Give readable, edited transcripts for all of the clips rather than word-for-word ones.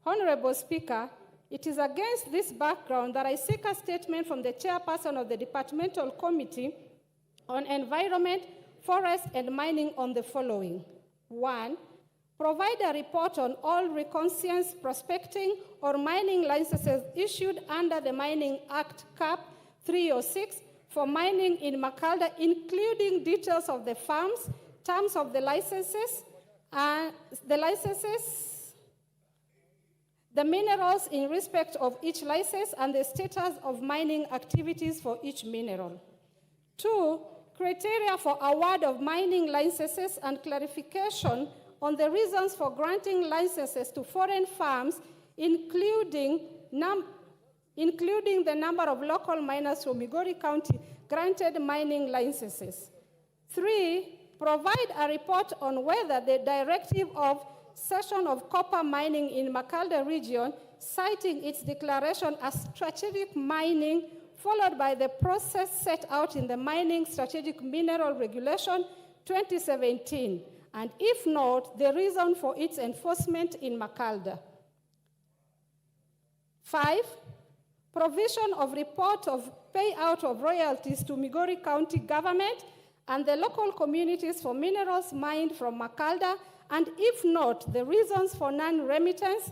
Honorable Speaker, it is against this background that I seek a statement from the chairperson of the Departmental Committee on Environment, Forest and Mining on the following. 1. Provide a report on all reconnaissance, prospecting, or mining licenses issued under the Mining Act Cap 306 for mining in Makalda, including details of the farms, terms of the licenses, the minerals in respect of each license, and the status of mining activities for each mineral. 2. Criteria for award of mining licenses and clarification on the reasons for granting licenses to foreign firms, including the number of local miners from Migori County granted mining licenses. 3. Provide a report on whether the directive of cession of copper mining in Makalda region, citing its declaration as strategic mining, followed by the process set out in the Mining Strategic Mineral Regulation 2017, and if not, the reason for its enforcement in Makalda. 5. Provision of report of payout of royalties to Migori County government and the local communities for minerals mined from Makalda, and if not, the reasons for non-remittance.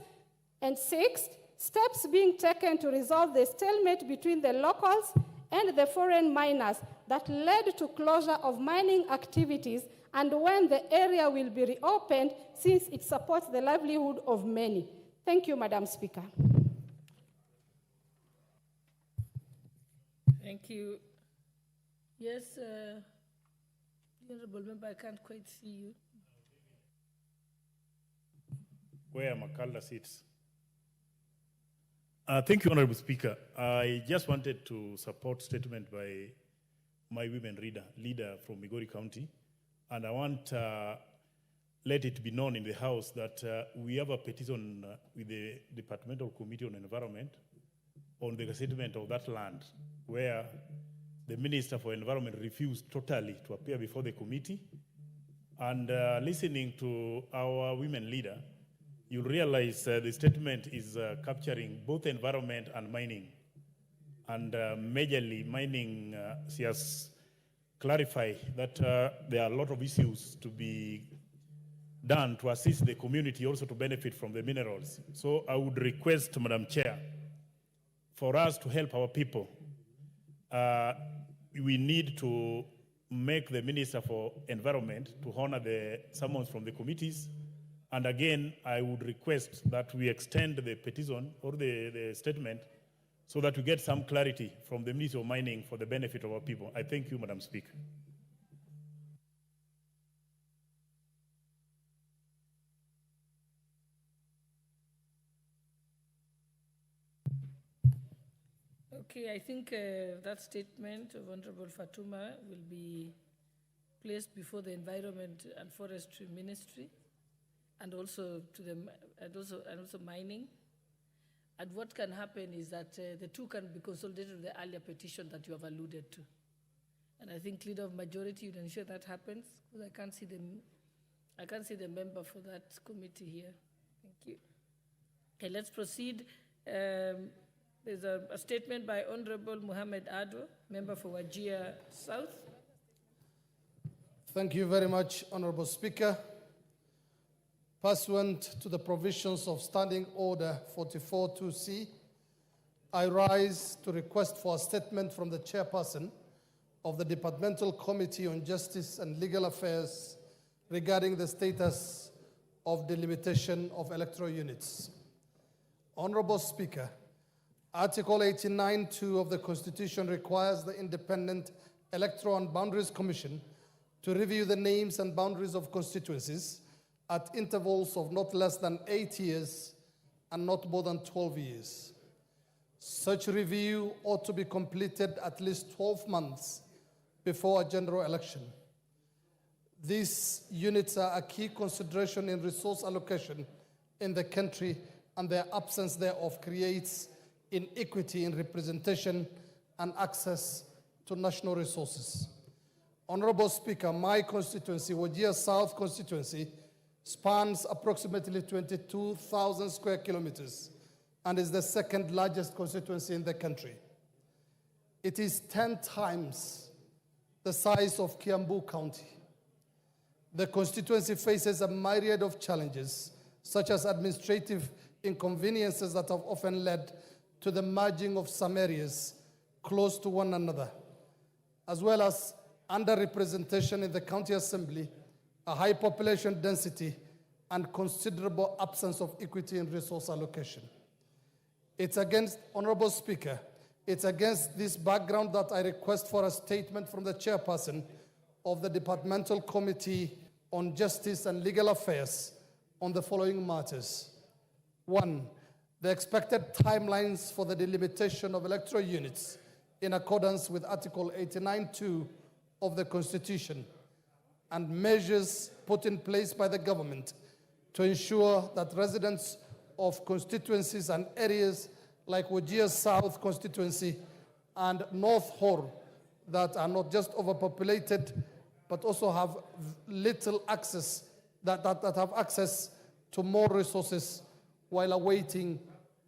And 6, steps being taken to resolve the stalemate between the locals and the foreign miners that led to closure of mining activities, and when the area will be reopened since it supports the livelihood of many. Thank you, Madam Speaker. Thank you. Yes, Honorable Member, I can't quite see you. Where Makalda sits. Thank you, Honorable Speaker. I just wanted to support statement by my women leader from Migori County, and I want let it be known in the House that we have a petition with the Departmental Committee on Environment on the settlement of that land, where the Minister for Environment refused totally to appear before the committee. And listening to our women leader, you'll realize the statement is capturing both environment and mining. And majorly mining, she has clarified that there are a lot of issues to be done to assist the community also to benefit from the minerals. So I would request, Madam Chair, for us to help our people. We need to make the Minister for Environment to honor the summons from the committees. And again, I would request that we extend the petition or the statement so that we get some clarity from the Ministry of Mining for the benefit of our people. I thank you, Madam Speaker. Okay, I think that statement of Honorable Fatuma will be placed before the Environment and Forestry Ministry, and also to them, and also mining. And what can happen is that the two can be consolidated with the earlier petition that you have alluded to. And I think leader of majority would ensure that happens, because I can't see the member for that committee here. Thank you. Okay, let's proceed. There's a statement by Honorable Mohammed Ado, member for Wajir South. Thank you very much, Honorable Speaker. Pursuant to the provisions of Standing Order 44-2C, I rise to request for a statement from the chairperson of the Departmental Committee on Justice and Legal Affairs regarding the status of delimitation of electoral units. Honorable Speaker, Article 89(2) of the Constitution requires the Independent Electoral and Boundaries Commission to review the names and boundaries of constituencies at intervals of not less than 8 years and not more than 12 years. Such review ought to be completed at least 12 months before a general election. These units are a key consideration in resource allocation in the country, and their absence thereof creates inequity in representation and access to national resources. Honorable Speaker, my constituency, Wajir South constituency, spans approximately 22,000 square kilometers, and is the second largest constituency in the country. It is 10 times the size of Kiambu County. The constituency faces a myriad of challenges, such as administrative inconveniences that have often led to the merging of some areas close to one another, as well as underrepresentation in the county assembly, a high population density, and considerable absence of equity in resource allocation. It's against, Honorable Speaker, it's against this background that I request for a statement from the chairperson of the Departmental Committee on Justice and Legal Affairs on the following matters. 1, the expected timelines for the delimitation of electoral units in accordance with Article 89(2) of the Constitution, and measures put in place by the government to ensure that residents of constituencies and areas like Wajir South constituency and North Hor that are not just overpopulated, but also have little access, that have access to more resources while awaiting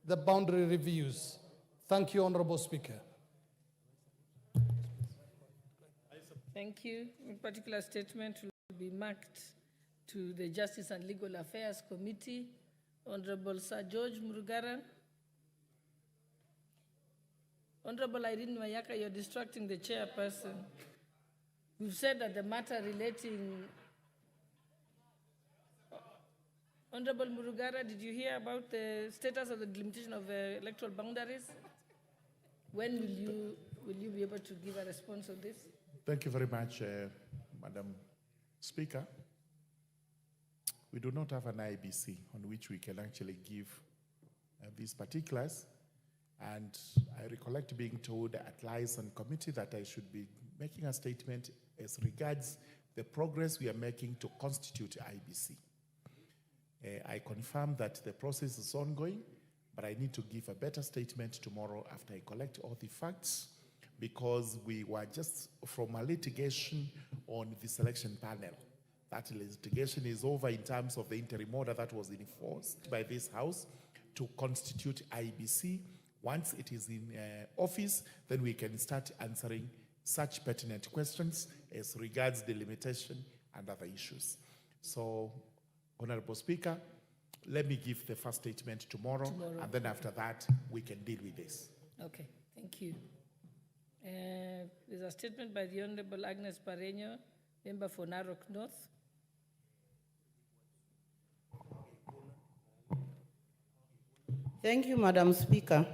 the boundary reviews. Thank you, Honorable Speaker. Thank you. In particular statement will be marked to the Justice and Legal Affairs Committee. Honorable Sir George Murugaran. Honorable Irene Mayaka, you're distracting the chairperson. We've said that the matter relating... Honorable Murugara, did you hear about the status of the delimitation of electoral boundaries? When will you be able to give a response on this? Thank you very much, Madam Speaker. We do not have an IBC on which we can actually give these particulars. And I recollect being told at liaison committee that I should be making a statement as regards the progress we are making to constitute IBC. I confirm that the process is ongoing, but I need to give a better statement tomorrow after I collect all the facts, because we were just from a litigation on the selection panel. That litigation is over in terms of the interim order that was enforced by this House to constitute IBC. Once it is in office, then we can start answering such pertinent questions as regards the limitation and other issues. So, Honorable Speaker, let me give the first statement tomorrow. And then after that, we can deal with this. Okay, thank you. There's a statement by the Honorable Agnes Pareño, member for Narok North. Thank you, Madam Speaker.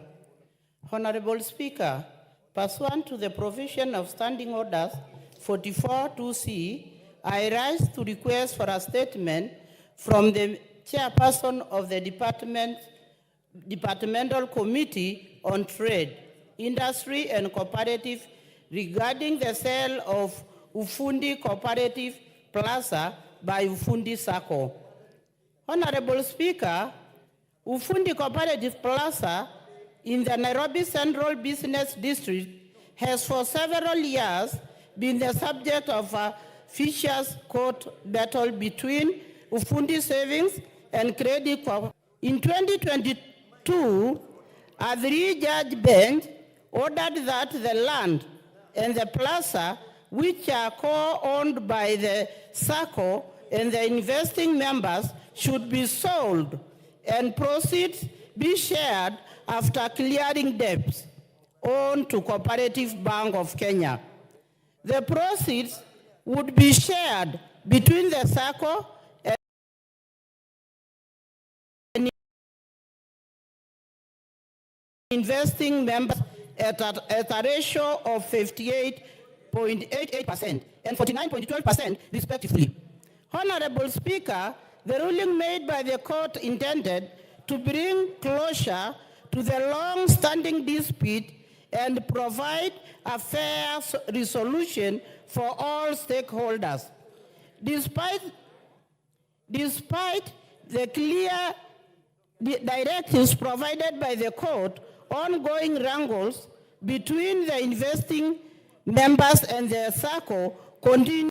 Honorable Speaker, pursuant to the provision of Standing Orders 44(2)C, I rise to request for a statement from the chairperson of the Departmental Committee on Trade, Industry and Cooperative regarding the sale of Ufundi Cooperative Plaza by Ufundi Sacco. Honorable Speaker, Ufundi Cooperative Plaza in the Nairobi Central Business District has for several years been the subject of a vicious court battle between Ufundi Savings and Credit Corp. In 2022, a 3-judge bench ordered that the land and the plaza, which are co-owned by the SACCO and the investing members, should be sold and proceeds be shared after clearing debts owed to Cooperative Bank of Kenya. The proceeds would be shared between the SACCO and investing members at a ratio of 58.88% and 49.12% respectively. Honorable Speaker, the ruling made by the court intended to bring closure to the long-standing dispute and provide a fair resolution for all stakeholders. Despite the clear directives provided by the court, ongoing wrangles between the investing members and the SACCO continue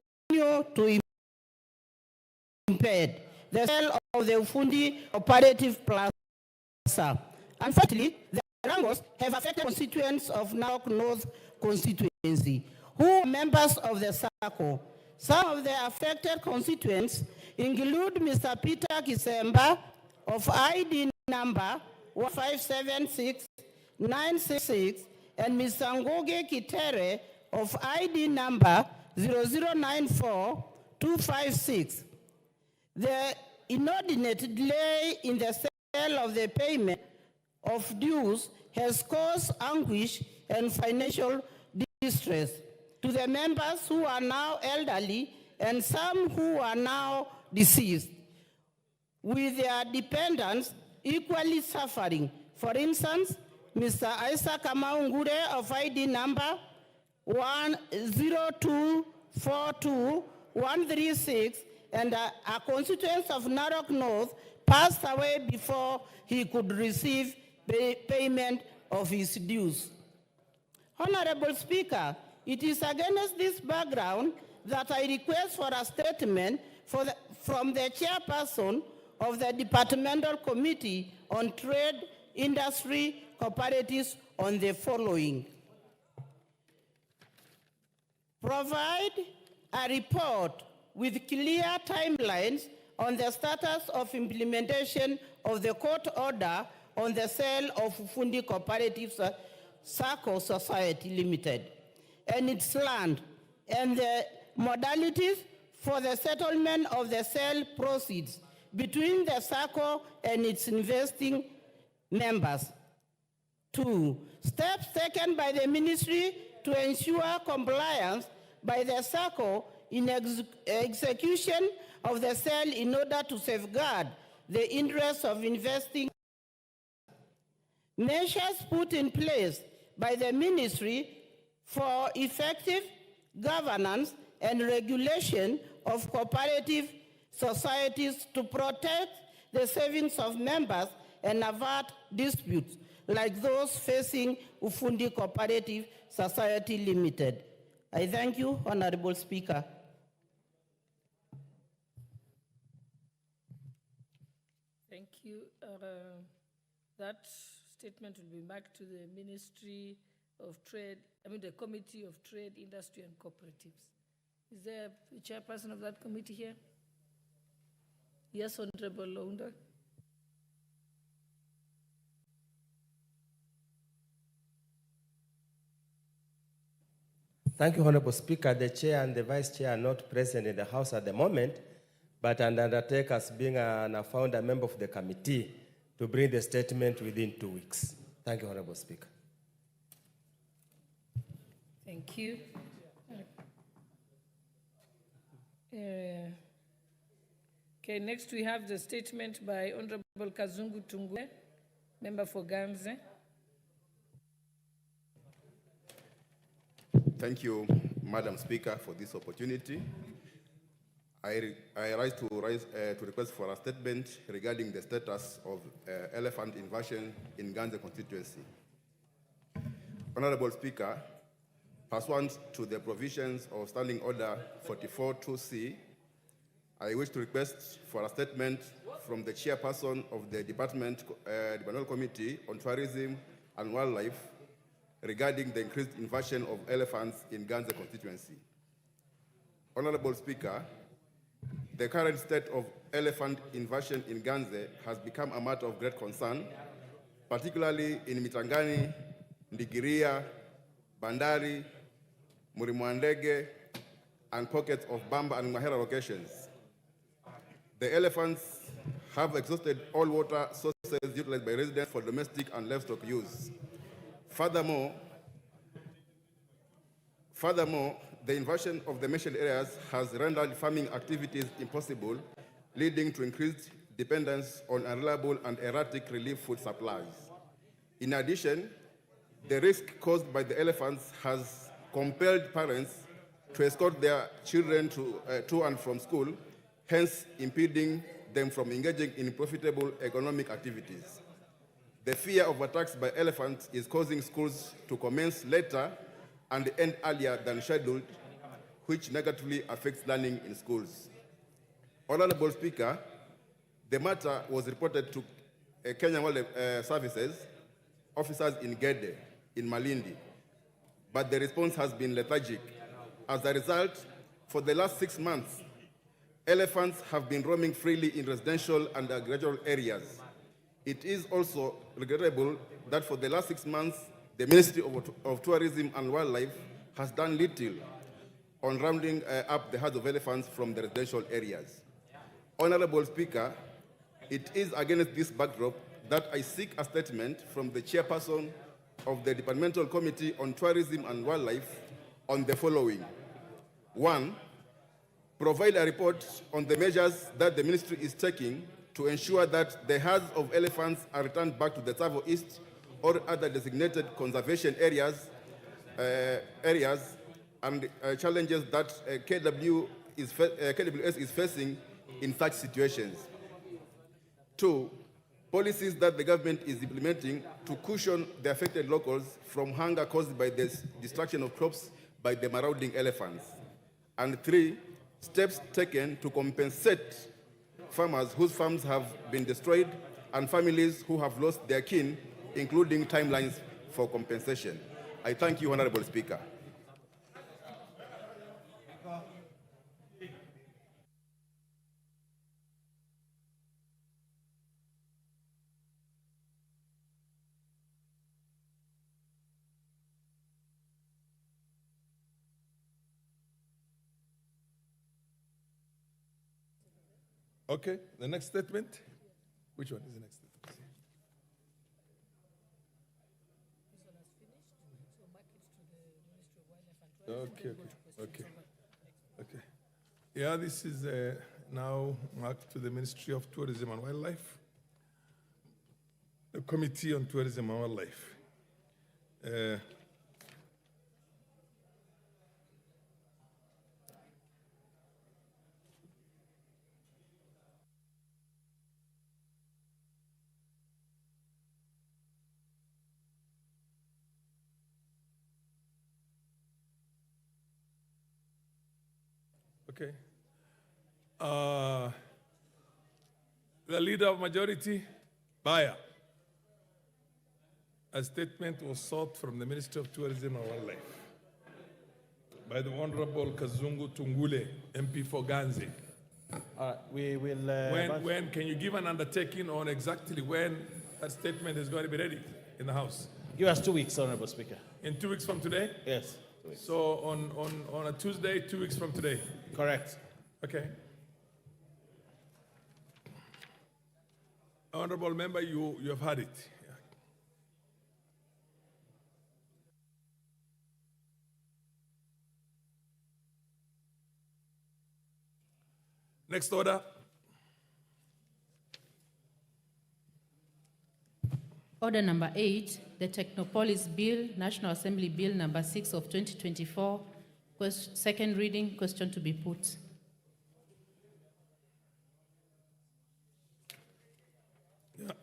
to impede the sale of the Ufundi Cooperative Plaza. Unfortunately, the wrangles have affected constituents of Narok North constituency, who are members of the SACCO. Some of the affected constituents include Mr. Peter Kisemba of ID number 1576966 and Mr. Ngoge Kitere of ID number 0094256. The inordinate delay in the sale of the payment of dues has caused anguish and financial distress to the members who are now elderly and some who are now deceased, with their dependents equally suffering. For instance, Mr. Isaac Amaungure of ID number 10242-136 and a constituent of Narok North passed away before he could receive payment of his dues. Honorable Speaker, it is against this background that I request for a statement from the chairperson of the Departmental Committee on Trade, Industry, Cooperatives on the following. Provide a report with clear timelines on the status of implementation of the court order on the sale of Ufundi Cooperative SACCO Society Limited and its land, and the modalities for the settlement of the sale proceeds between the SACCO and its investing members. 2, steps taken by the ministry to ensure compliance by the SACCO in execution of the sale in order to safeguard the interests of investing. Measures put in place by the ministry for effective governance and regulation of cooperative societies to protect the savings of members and avert disputes like those facing Ufundi Cooperative Society Limited. I thank you, Honorable Speaker. Thank you. That statement will be back to the Ministry of Trade, the Committee of Trade, Industry and Cooperatives. Is there a chairperson of that committee here? Yes, Honorable Lounda. Thank you, Honorable Speaker. The chair and the vice chair are not present in the House at the moment, but I undertake as being a founder member of the committee to bring the statement within 2 weeks. Thank you, Honorable Speaker. Thank you. Okay, next we have the statement by Honorable Kazungu Tungue, member for Ganze. Thank you, Madam Speaker, for this opportunity. I rise to request for a statement regarding the status of elephant invasion in Ganze constituency. Honorable Speaker, pursuant to the provisions of Standing Order 44-2C, I wish to request for a statement from the chairperson of the Departmental Committee on Tourism and Wildlife regarding the increased invasion of elephants in Ganze constituency. Honorable Speaker, the current state of elephant invasion in Ganze has become a matter of great concern, particularly in Mitangani, Ndigiria, Bandari, Murimwandege, and pockets of Bamba and Mahera locations. The elephants have exhausted all water sources utilized by residents for domestic and livestock use. Furthermore, the invasion of the mentioned areas has rendered farming activities impossible, leading to increased dependence on unreliable and erratic relief food supplies. In addition, the risk caused by the elephants has compelled parents to escort their children to and from school, hence impeding them from engaging in profitable economic activities. The fear of attacks by elephants is causing schools to commence later and end earlier than scheduled, which negatively affects learning in schools. Honorable Speaker, The matter was reported to Kenya Wildlife Services officers in Gede, in Malindi, but the response has been lethargic. As a result, for the last 6 months, elephants have been roaming freely in residential and agricultural areas. It is also regrettable that for the last 6 months, the Ministry of Tourism and Wildlife has done little on rounding up the herds of elephants from the residential areas. Honorable Speaker, it is against this backdrop that I seek a statement from the chairperson of the Departmental Committee on Tourism and Wildlife on the following. 1, provide a report on the measures that the ministry is taking to ensure that the herds of elephants are returned back to the Tsavo East or other designated conservation areas, and challenges that KWS is facing in such situations. 2, policies that the government is implementing to cushion the affected locals from hunger caused by the destruction of crops by the marauding elephants. And 3, steps taken to compensate farmers whose farms have been destroyed and families who have lost their kin, including timelines for compensation. I thank you, Honorable Speaker. Okay, the next statement. Which one is the next statement? Okay. Yeah, this is now marked to the Ministry of Tourism and Wildlife, the Committee on Tourism and Wildlife. Okay. The Leader of Majority, Baya. A statement was sought from the Minister of Tourism and Wildlife by the Honorable Kazungu Tungule, MP for Ganze. We will. When can you give an undertaking on exactly when that statement is going to be ready in the House? Give us 2 weeks, Honorable Speaker. In 2 weeks from today? Yes. 2 weeks. So on a Tuesday, 2 weeks from today? Correct. Okay. Honorable member, you have had it. Yeah. Next order. Order number 8, the Technopolis Bill, National Assembly Bill number 6 of 2024, second reading, question to be put.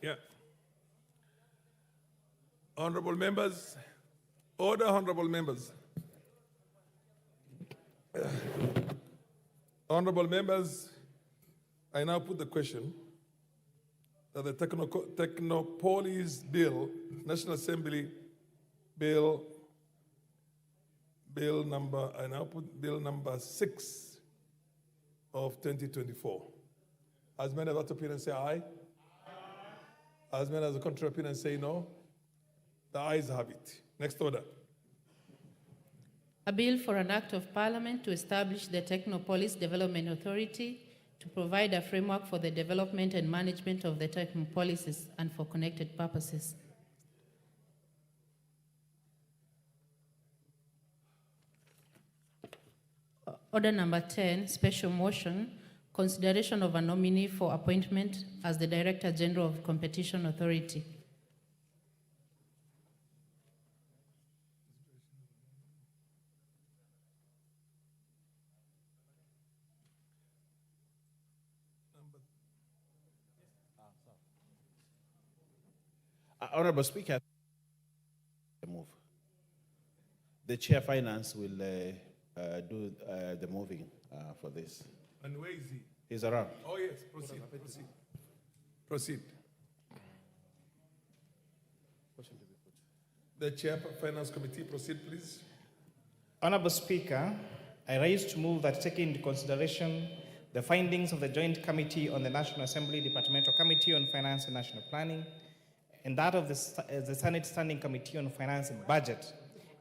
Yeah. Honorable members, order, honorable members. Honorable members, I now put the question that the Technopolis Bill, National Assembly Bill number 6 of 2024. As many of that opinion say aye. As many as the contrary opinion say no. The ayes have it. Next order. A bill for an act of parliament to establish the Technopolis Development Authority to provide a framework for the development and management of the Technopolises and for connected purposes. Order number 10, special motion, consideration of a nominee for appointment as the Director General of Competition Authority. Honorable Speaker, move. The Chair Finance will do the moving for this. And where is he? He's around. Oh, yes, proceed. Proceed. The Chair of Finance Committee, proceed, please. Honorable Speaker, I rise to move that taking into consideration the findings of the Joint Committee on the National Assembly Departmental Committee on Finance and National Planning and that of the Senate Standing Committee on Finance and Budget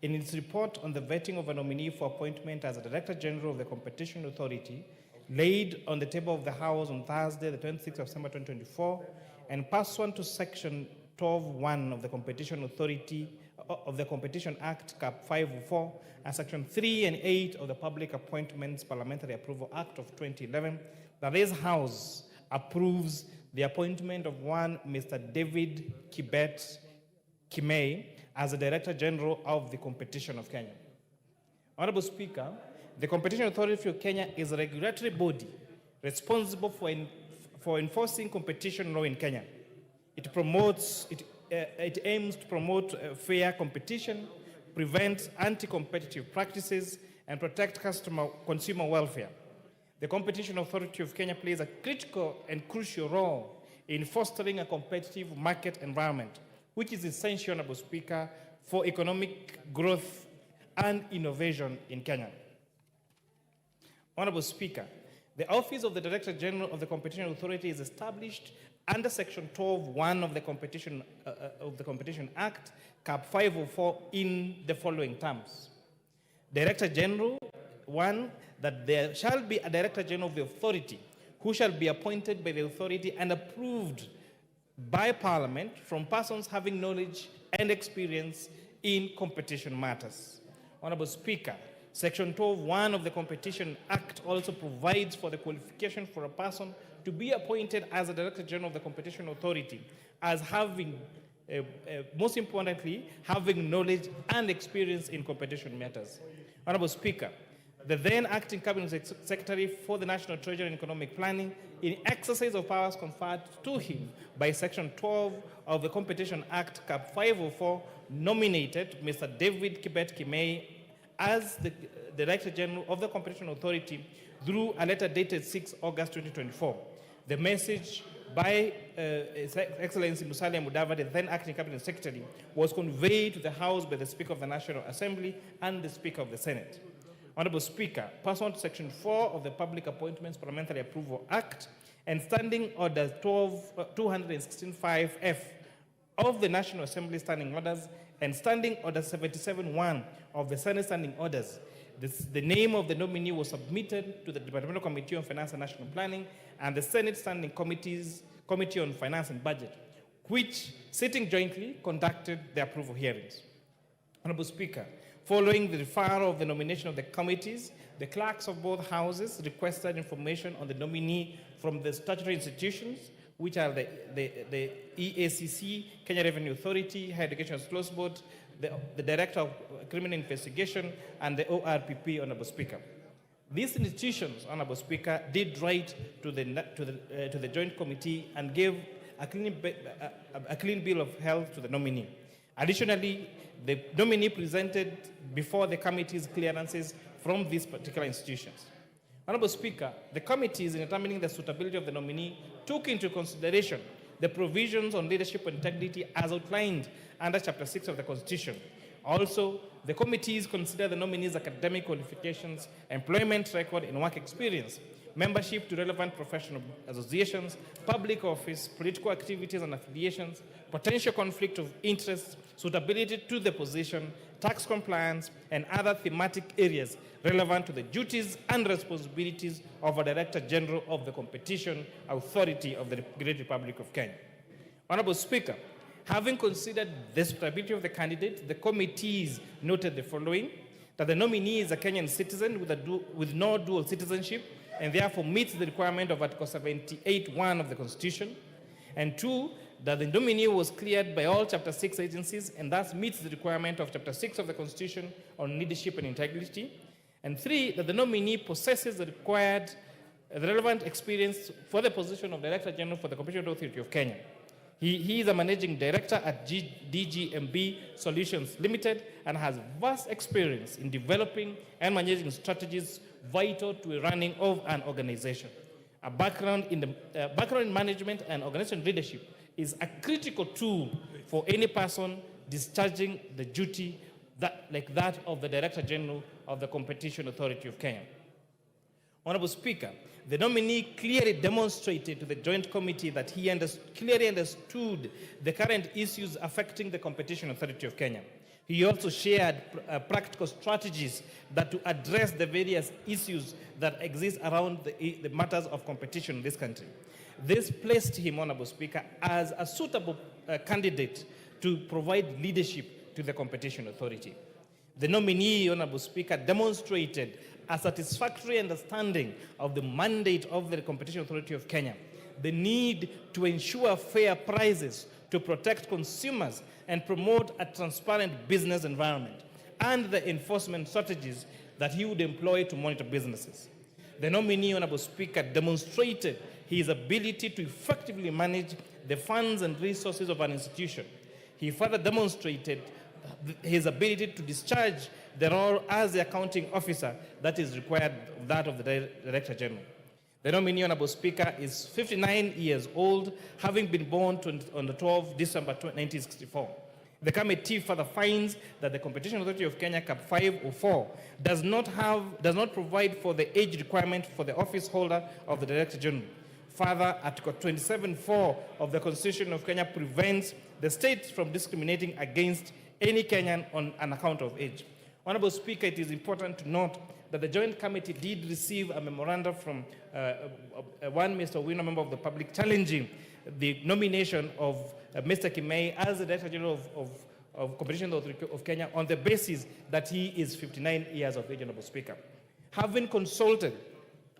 in its report on the vetting of a nominee for appointment as a Director General of the Competition Authority laid on the table of the House on Thursday, the 26th of December 2024, and pursuant to Section 12(1) of the Competition Authority of the Competition Act, Cap 504, and Section 3 and 8 of the Public Appointments Parliamentary Approval Act of 2011, that this House approves the appointment of one Mr. David Kibet Kimei as the Director General of the Competition of Kenya. Honorable Speaker, the Competition Authority of Kenya is a regulatory body responsible for enforcing competition law in Kenya. It aims to promote fair competition, prevent anti-competitive practices, and protect consumer welfare. The Competition Authority of Kenya plays a critical and crucial role in fostering a competitive market environment, which is essential, Honorable Speaker, for economic growth and innovation in Kenya. Honorable Speaker, the Office of the Director General of the Competition Authority is established under Section 12(1) of the Competition Act, Cap 504, in the following terms. Director General, 1, that there shall be a Director General of the Authority who shall be appointed by the authority and approved by Parliament from persons having knowledge and experience in competition matters. Honorable Speaker, Section 12(1) of the Competition Act also provides for the qualification for a person to be appointed as a Director General of the Competition Authority as having, most importantly, having knowledge and experience in competition matters. Honorable Speaker, the then acting Cabinet Secretary for the National Treasury and Economic Planning, in exercise of powers conferred to him by Section 12 of the Competition Act, Cap 504, nominated Mr. David Kibet Kimei as the Director General of the Competition Authority through a letter dated 6 August 2024. The message by His Excellency Musalia Mudavadi, the then acting Cabinet Secretary, was conveyed to the House by the Speaker of the National Assembly and the Speaker of the Senate. Honorable Speaker, pursuant to Section 4 of the Public Appointments Parliamentary Approval Act and Standing Order 216.5F of the National Assembly Standing Orders and Standing Order 77.1 of the Senate Standing Orders, the name of the nominee was submitted to the Departmental Committee on Finance and National Planning and the Senate Standing Committee on Finance and Budget, which, sitting jointly, conducted the approval hearings. Honorable Speaker, following the referral of the nomination of the committees, the clerks of both houses requested information on the nominee from the statutory institutions, which are the EACC, Kenya Revenue Authority, Higher Education Close Board, the Director of Criminal Investigation, and the ORPP, Honorable Speaker. These institutions, Honorable Speaker, did write to the Joint Committee and gave a clean bill of health to the nominee. Additionally, the nominee presented before the committee's clearances from these particular institutions. Honorable Speaker, the committees in determining the suitability of the nominee took into consideration the provisions on leadership and integrity as outlined under Chapter 6 of the Constitution. Also, the committees consider the nominee's academic qualifications, employment record and work experience, membership to relevant professional associations, public office, political activities and affiliations, potential conflict of interest, suitability to the position, tax compliance, and other thematic areas relevant to the duties and responsibilities of a Director General of the Competition Authority of the Great Republic of Kenya. Honorable Speaker, having considered the suitability of the candidate, the committees noted the following: that the nominee is a Kenyan citizen with no dual citizenship and therefore meets the requirement of Article 78(1) of the Constitution, and 2, that the nominee was cleared by all Chapter 6 agencies and thus meets the requirement of Chapter 6 of the Constitution on leadership and integrity, and 3, that the nominee possesses the relevant experience for the position of Director General for the Competition Authority of Kenya. He is a managing director at DGMB Solutions Limited and has vast experience in developing and managing strategies vital to the running of an organization. A background in management and organization leadership is a critical tool for any person discharging the duty like that of the Director General of the Competition Authority of Kenya. Honorable Speaker, the nominee clearly demonstrated to the Joint Committee that he clearly understood the current issues affecting the Competition Authority of Kenya. He also shared practical strategies that to address the various issues that exist around the matters of competition in this country. This placed him, Honorable Speaker, as a suitable candidate to provide leadership to the Competition Authority. The nominee, Honorable Speaker, demonstrated a satisfactory understanding of the mandate of the Competition Authority of Kenya, the need to ensure fair prices, to protect consumers and promote a transparent business environment, and the enforcement strategies that he would employ to monitor businesses. The nominee, Honorable Speaker, demonstrated his ability to effectively manage the funds and resources of an institution. He further demonstrated his ability to discharge the role as the accounting officer that is required of that of the Director General. The nominee, Honorable Speaker, is 59 years old, having been born on the 12th December 1964. The committee further finds that the Competition Authority of Kenya, Cap 504, does not provide for the age requirement for the office holder of the Director General. Further, Article 27(4) of the Constitution of Kenya prevents the state from discriminating against any Kenyan on an account of age. Honorable Speaker, it is important to note that the Joint Committee did receive a memorandum from one Mr. Wino, member of the public, challenging the nomination of Mr. Kimei as the Director General of Competition Authority of Kenya on the basis that he is 59 years of age, Honorable Speaker. Having consulted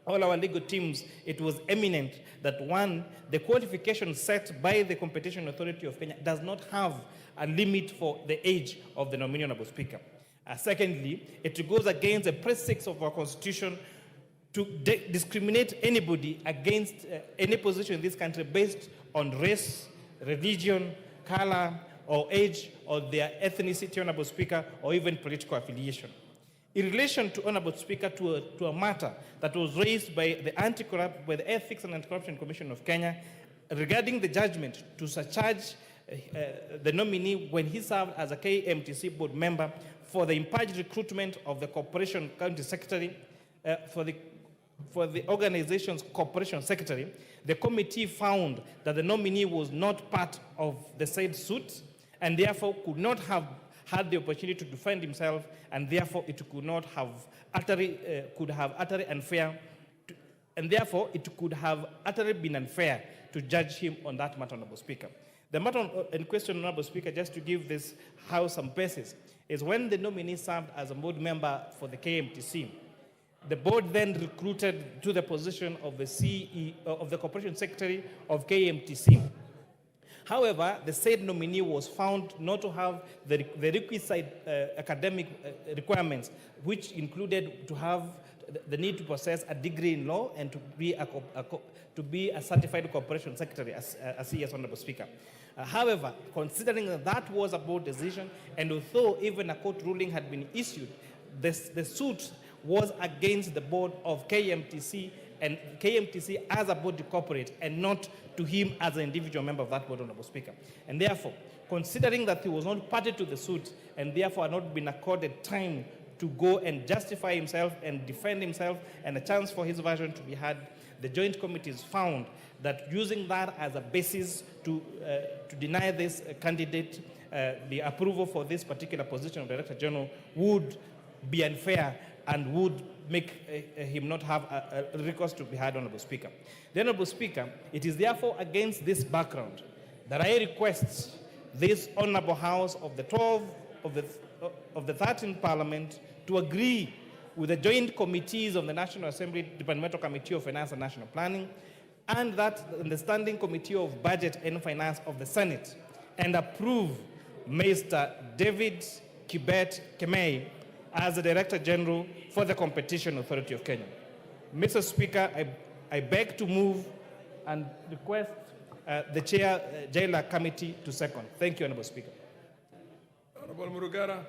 all our legal teams, it was eminent that one, the qualification set by the Competition Authority of Kenya does not have a limit for the age of the nominee, Honorable Speaker. Secondly, it goes against the precept of our Constitution to discriminate anybody against any position in this country based on race, religion, color, or age, or their ethnicity, Honorable Speaker, or even political affiliation. In relation to, Honorable Speaker, to a matter that was raised by the Ethics and Anti-Corruption Commission of Kenya regarding the judgment to surcharge the nominee when he served as a KMTC board member for the impartial recruitment of the corporation county secretary, for the organization's corporation secretary, the committee found that the nominee was not part of the said suit and therefore could not have had the opportunity to defend himself, and therefore it could not have utterly been unfair to judge him on that matter, Honorable Speaker. The matter in question, Honorable Speaker, just to give this House some basis, is when the nominee served as a board member for the KMTC, the board then recruited to the position of the CEO of the Corporation Secretary of KMTC. However, the said nominee was found not to have the requisite academic requirements, which included to have the need to possess a degree in law and to be a certified corporation secretary, as CS, Honorable Speaker. However, considering that was a board decision, and although even a court ruling had been issued, the suit was against the board of KMTC, and KMTC as a body corporate, and not to him as an individual member of that board, Honorable Speaker. And therefore, considering that he was not party to the suit, and therefore had not been accorded time to go and justify himself and defend himself, and a chance for his version to be heard, the Joint Committees found that using that as a basis to deny this candidate the approval for this particular position of Director General would be unfair and would make him not have a recourse to be heard, Honorable Speaker. The Honorable Speaker, it is therefore against this background that I request this Honorable House of the 13th Parliament to agree with the joint committees of the National Assembly, Departmental Committee of Finance and National Planning, and that in the Standing Committee of Budget and Finance of the Senate, and approve Mr. David Kibet Kemei as the Director General for the Competition Authority of Kenya. Mr. Speaker, I beg to move and request the Chair Jailer Committee to second. Thank you, Honorable Speaker. Honorable Murugara.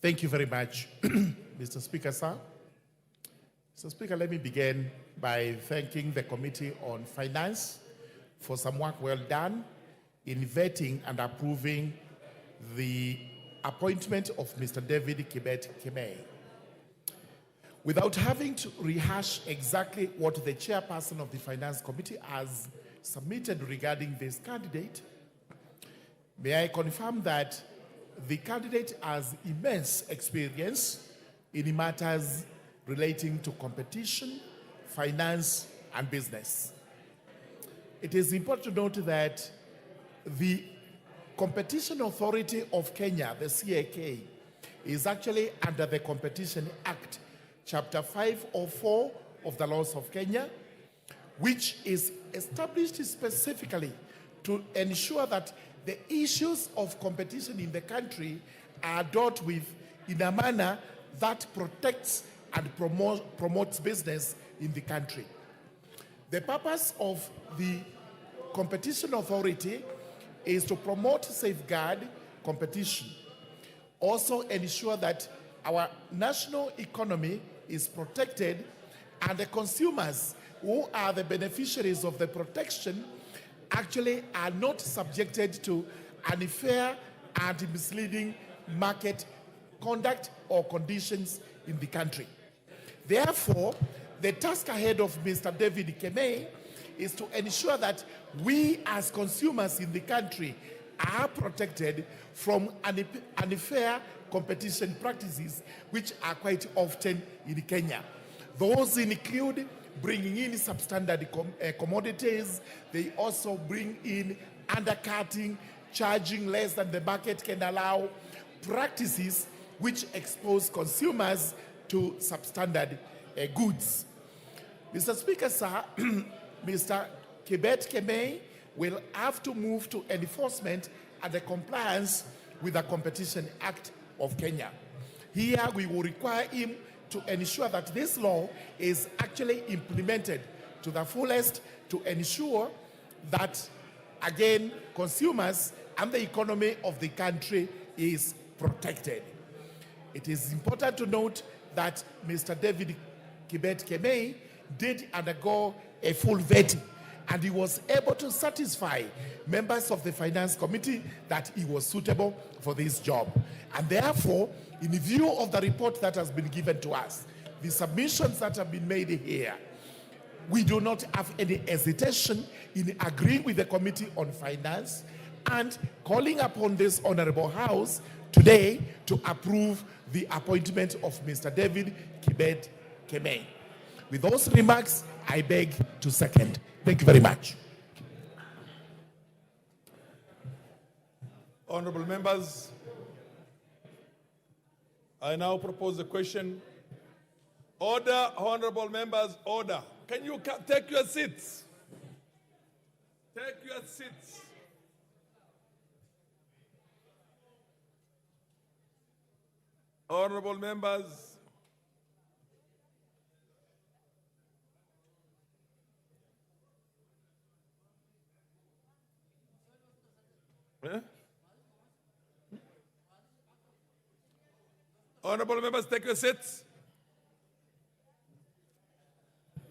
Thank you very much, Mr. Speaker, sir. Mr. Speaker, let me begin by thanking the Committee on Finance for some work well done in vetting and approving the appointment of Mr. David Kibet Kemei. Without having to rehash exactly what the chairperson of the Finance Committee has submitted regarding this candidate, may I confirm that the candidate has immense experience in matters relating to competition, finance, and business. It is important to note that the Competition Authority of Kenya, the CAK, is actually under the Competition Act, Chapter 504 of the laws of Kenya, which is established specifically to ensure that the issues of competition in the country are dealt with in a manner that protects and promotes business in the country. The purpose of the Competition Authority is to promote, safeguard competition, also ensure that our national economy is protected and the consumers who are the beneficiaries of the protection actually are not subjected to unfair and misleading market conduct or conditions in the country. Therefore, the task ahead of Mr. David Kemei is to ensure that we as consumers in the country are protected from unfair competition practices which are quite often in Kenya. Those include bringing in substandard commodities. They also bring in undercutting, charging less than the market can allow, practices which expose consumers to substandard goods. Mr. Speaker, sir, Mr. Kibet Kemei will have to move to enforcement and the compliance with the Competition Act of Kenya. Here we will require him to ensure that this law is actually implemented to the fullest to ensure that, again, consumers and the economy of the country is protected. It is important to note that Mr. David Kibet Kemei did undergo a full vetting, and he was able to satisfy members of the Finance Committee that he was suitable for this job. And therefore, in view of the report that has been given to us, the submissions that have been made here, we do not have any hesitation in agreeing with the Committee on Finance and calling upon this Honorable House today to approve the appointment of Mr. David Kibet Kemei. With those remarks, I beg to second. Thank you very much. Honorable members, I now propose a question. Order, honorable members, order. Can you take your seats? Take your seats. Honorable members, honorable members, take your seats.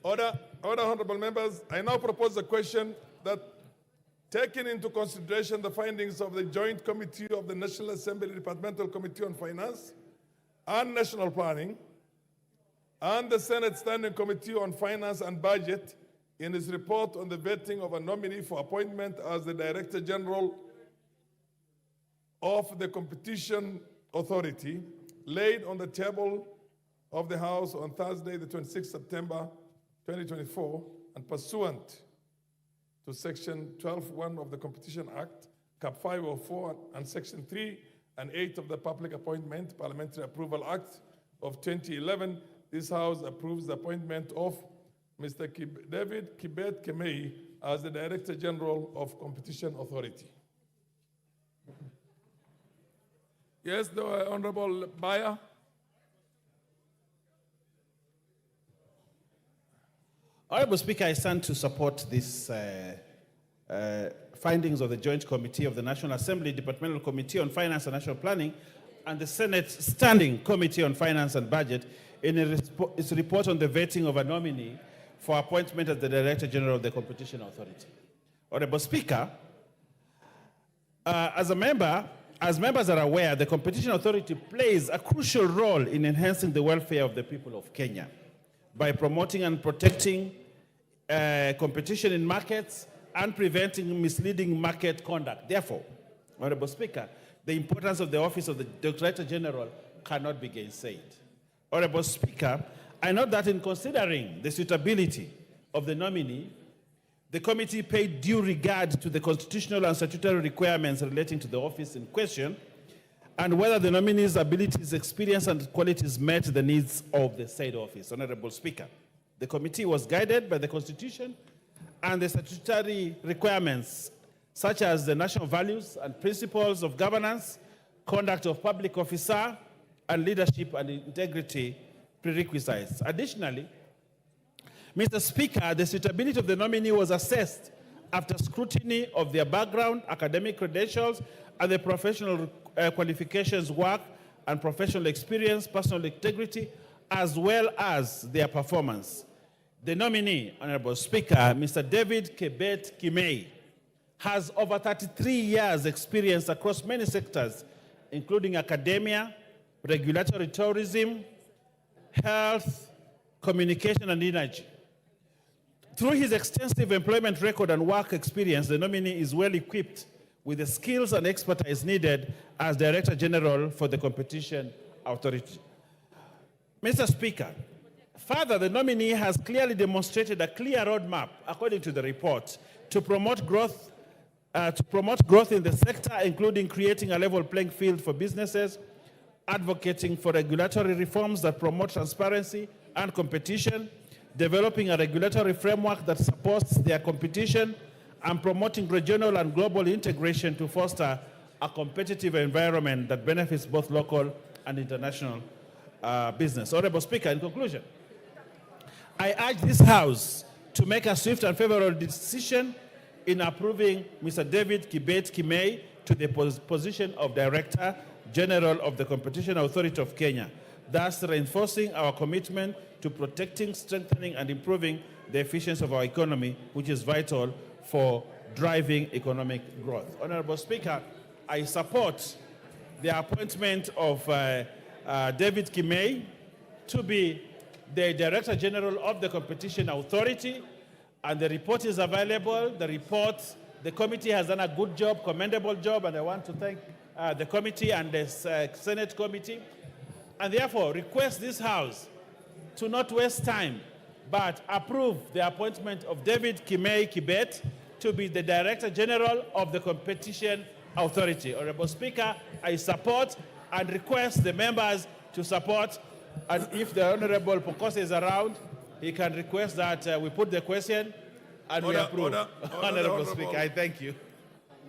Order, honorable members. I now propose a question that, taking into consideration the findings of the Joint Committee of the National Assembly Departmental Committee on Finance and National Planning and the Senate Standing Committee on Finance and Budget in its report on the vetting of a nominee for appointment as the Director General of the Competition Authority, laid on the table of the House on Thursday, the 26th September 2024, and pursuant to Section 12(1) of the Competition Act, Cap 504, and Section 3 and 8 of the Public Appointment Parliamentary Approval Act of 2011, this House approves the appointment of Mr. David Kibet Kemei as the Director General of Competition Authority. Yes, the Honorable Bayer. Honorable Speaker, I stand to support these findings of the Joint Committee of the National Assembly Departmental Committee on Finance and National Planning and the Senate Standing Committee on Finance and Budget in its report on the vetting of a nominee for appointment as the Director General of the Competition Authority. Honorable Speaker, as members are aware, the Competition Authority plays a crucial role in enhancing the welfare of the people of Kenya by promoting and protecting competition in markets and preventing misleading market conduct. Therefore, Honorable Speaker, the importance of the Office of the Director General cannot be gainsaid. Honorable Speaker, I note that in considering the suitability of the nominee, the committee paid due regard to the constitutional and statutory requirements relating to the office in question and whether the nominee's abilities, experience, and qualities met the needs of the said office. Honorable Speaker, the committee was guided by the Constitution and the statutory requirements such as the national values and principles of governance, conduct of public officer, and leadership and integrity prerequisites. Additionally, Mr. Speaker, the suitability of the nominee was assessed after scrutiny of their background, academic credentials, and the professional qualifications, work, and professional experience, personal integrity, as well as their performance. The nominee, Honorable Speaker, Mr. David Kibet Kimei, has over 33 years' experience across many sectors, including academia, regulatory tourism, health, communication, and energy. Through his extensive employment record and work experience, the nominee is well equipped with the skills and expertise needed as Director General for the Competition Authority. Mr. Speaker, further, the nominee has clearly demonstrated a clear roadmap, according to the report, to promote growth in the sector, including creating a level playing field for businesses, advocating for regulatory reforms that promote transparency and competition, developing a regulatory framework that supports their competition, and promoting regional and global integration to foster a competitive environment that benefits both local and international business. Honorable Speaker, in conclusion, I urge this House to make a swift and favorable decision in approving Mr. David Kibet Kimei to the position of Director General of the Competition Authority of Kenya, thus reinforcing our commitment to protecting, strengthening, and improving the efficiency of our economy, which is vital for driving economic growth. Honorable Speaker, I support the appointment of David Kimei to be the Director General of the Competition Authority, and the report is available. The committee has done a good job, commendable job, and I want to thank the committee and the Senate committee, and therefore request this House to not waste time, but approve the appointment of David Kimei Kibet to be the Director General of the Competition Authority. Honorable Speaker, I support and request the members to support, and if the Honorable Pokosi is around, he can request that we put the question and we approve. Honorable Speaker, I thank you.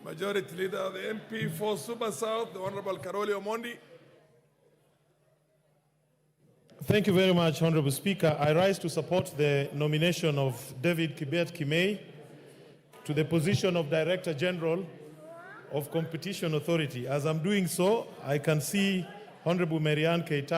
Majority Leader, the MP for Suba South, the Honorable Karoli Omondi. Thank you very much, Honorable Speaker. I rise to support the nomination of David Kibet Kimei to the position of Director General of Competition Authority. As I'm doing so, I can see Honorable Marianne Keita